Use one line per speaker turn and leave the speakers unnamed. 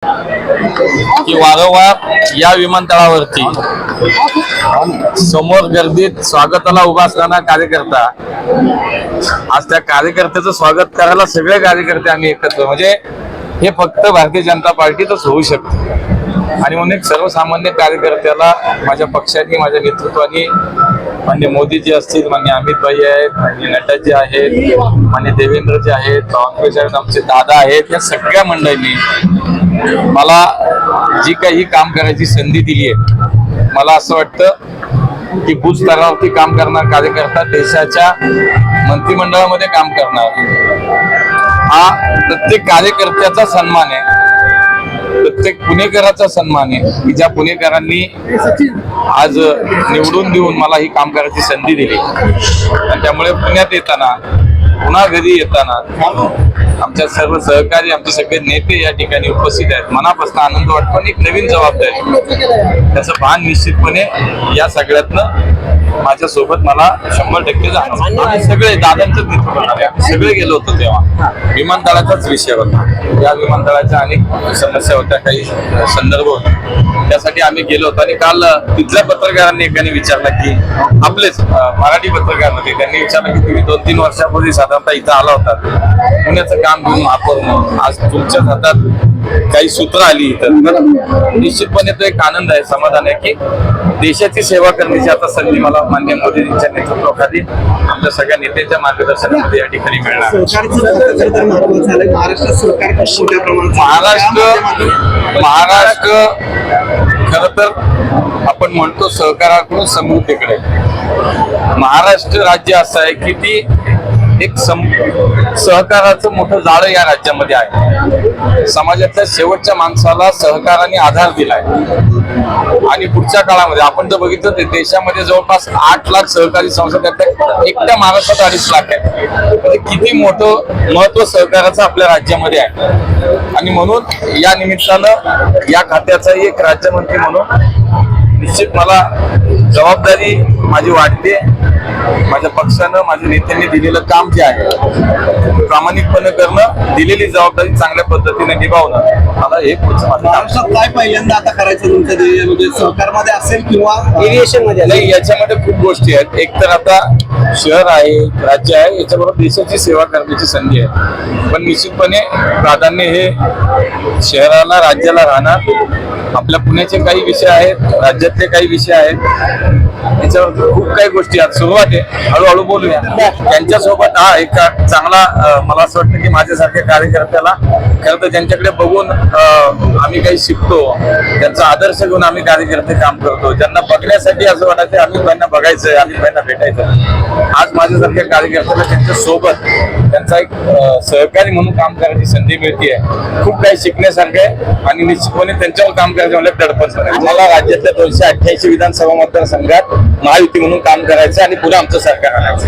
की वारंवार या विमानतळावरती समोर गर्दीत स्वागताला उभा असताना कार्यकर्ता, आज त्या कार्यकर्त्याचं स्वागत करायला सगळे कार्यकर्ते आम्ही एकत्र, म्हणजे हे फक्त भारतीय जनता पार्टीतच होऊ शकतं. आणि म्हणून एक सर्वसामान्य कार्यकर्त्याला माझ्या पक्षाने, माझ्या नेतृत्वाने, मान्य मोदीजी असतील, मान्य अमित भाई आहेत, मान्य नड्डाजी आहेत, मान्य देवेंद्रजी आहेत, बावनकुळे साहेब आमचे दादा आहेत, या सगळ्या मंडळींनी मला जी काही काम करायची संधी दिली आहे, मला असं वाटतं की बूथ स्तरावरती काम करणार कार्यकर्ता देशाच्या मंत्रिमंडळामध्ये काम करणार, हा प्रत्येक कार्यकर्त्याचा सन्मान आहे, प्रत्येक पुणेकराचा सन्मान आहे की ज्या पुणेकरांनी आज निवडून देऊन मला ही काम करायची संधी दिली. आणि त्यामुळे पुण्यात येताना, पुन्हा घरी येताना आमच्या सर्व सहकारी, आमचे सगळे नेते या ठिकाणी उपस्थित आहेत. मनापासून आनंद वाटतो आणि एक नवीन जबाबदारी, त्याचं भान निश्चितपणे या सगळ्यातनं माझ्या सोबत मला 100% जाणवलं. आम्ही सगळे दादांचंच नेतृत्व करणार, आम्ही सगळे गेलो होतो तेव्हा विमानतळाचाच विषय होता. या विमानतळाच्या अनेक समस्या होत्या, काही संदर्भ होते, त्यासाठी आम्ही गेलो होतो. आणि काल तिथल्या पत्रकारांनी एकाने विचारलं की, आपलेच मराठी पत्रकार होते, त्यांनी विचारलं की तुम्ही 2-3 वर्षापूर्वी साधारणतः इथं आला होता पुण्याचं काम घेऊन महापौर, आज तुमच्या हातात काही सूत्र आली इथं, निश्चितपणे तो एक आनंद आहे, समाधान आहे की देशाची सेवा करण्याची आता संधी मला माननीय मोदींच्या नेतृत्वाखाली, आमच्या सगळ्या नेत्यांच्या मार्गदर्शनामध्ये या ठिकाणी मिळणार. महाराष्ट्र खर तर आपण म्हणतो सहकाराकडून समृद्धीकडे, महाराष्ट्र राज्य असं आहे की ती एक सहकाराचं मोठं जाळं या राज्यामध्ये आहे. समाजाच्या शेवटच्या माणसाला सहकाराने आधार दिलाय. आणि पुढच्या काळामध्ये आपण जर बघितलं तर देशामध्ये जवळपास 8 लाख सहकारी संस्था, एकट्या महाराष्ट्रात 2.5 लाख आहे. म्हणजे किती मोठं महत्व सहकाराचं आपल्या राज्यामध्ये आहे. आणि म्हणून या निमित्तानं या खात्याचाही एक राज्यमंत्री म्हणून निश्चित मला जबाबदारी माझी वाटते. माझ्या पक्षानं, माझ्या नेत्यांनी दिलेलं काम जे आहे प्रामाणिकपणे करणं, दिलेली जबाबदारी चांगल्या पद्धतीने निभावणं, मला हे
महाराष्ट्रात काय पहिल्यांदा आता करायचं तुमचं, म्हणजे सहकारमध्ये असेल किंवा एव्हिएशन मध्ये?
नाही, याच्यामध्ये खूप गोष्टी आहेत. एक तर आता शहर आहे, राज्य आहे, याच्याबरोबर देशाची सेवा करण्याची संधी आहे. पण निश्चितपणे प्राधान्य हे शहराला, राज्याला राहणार. आपल्या पुण्याचे काही विषय आहेत, राज्यातले काही विषय आहेत, याच्यावर खूप काही गोष्टी आहेत. सुरुवात आहे, हळूहळू बोलूया. त्यांच्यासोबत हा एक चांगला, मला असं वाटतं की माझ्यासारख्या कार्यकर्त्याला खरं तर ज्यांच्याकडे बघून आम्ही काही शिकतो, त्यांचा आदर्श घेऊन आम्ही कार्यकर्ते काम करतो, ज्यांना बघण्यासाठी असं वाटायचं आम्ही त्यांना बघायचंय, आम्ही त्यांना भेटायचं. आज माझ्यासारख्या कार्यकर्त्याला त्यांच्या सोबत त्यांचा एक सहकारी म्हणून काम करायची संधी मिळते. खूप काही शिकण्यासारखं आहे आणि निश्चितपणे त्यांच्यावर काम करायचं म्हणजे दडपण. मला राज्यातल्या 288 विधानसभा मतदारसंघात महायुती म्हणून काम करायचं आणि पुढे आमचं सरकार आणायचं.